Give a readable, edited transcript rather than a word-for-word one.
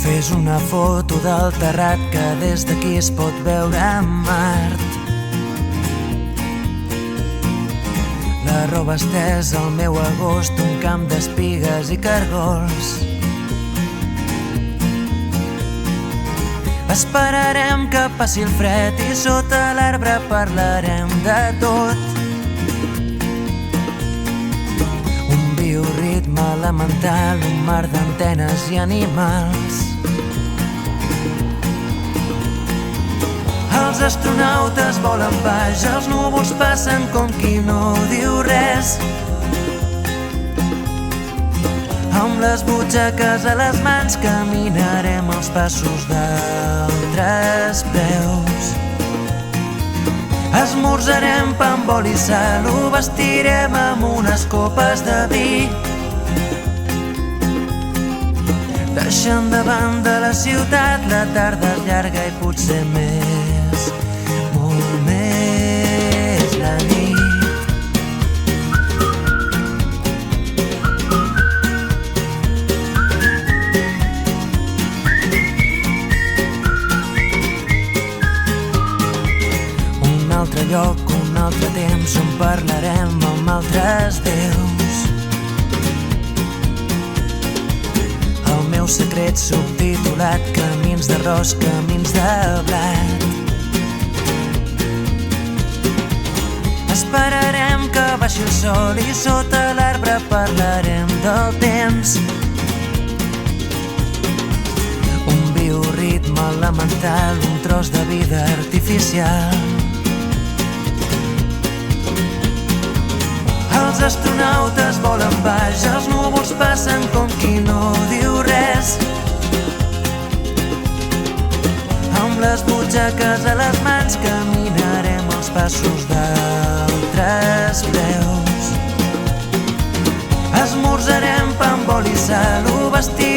Fes una foto del terrat que des d'aquí es pot veure Mart. La roba estesa al meu agost, un camp d'espigues i cargols. Esperarem que passi el fred i sota l'arbre parlarem de tot. Un bioritme elemental, un mar d'antenes i animals. Els astronautes volen baix, els núvols passen com qui no diu res. Amb les butxaques a les mans caminarem els passos d'altres peus. Esmorzarem pa amb oli i sal, ho vestirem amb unes copes de vi. Deixant de banda la ciutat, la tarda és llarga i potser més, molt més la nit. Un altre lloc, un altre temps on parlarem amb altres déus. El meu secret subtitulat, camins d'arròs, camins de blat. Esperarem que baixi el sol i sota l'arbre parlarem del temps. Un bioritme elemental, un tros de vida artificial. Els astronautes volen baix, els núvols passen com qui no diu res. Amb les butxaques a les mans caminarem els passos d'altres peus. Esmorzarem pa amb oli i sal, ho vestirem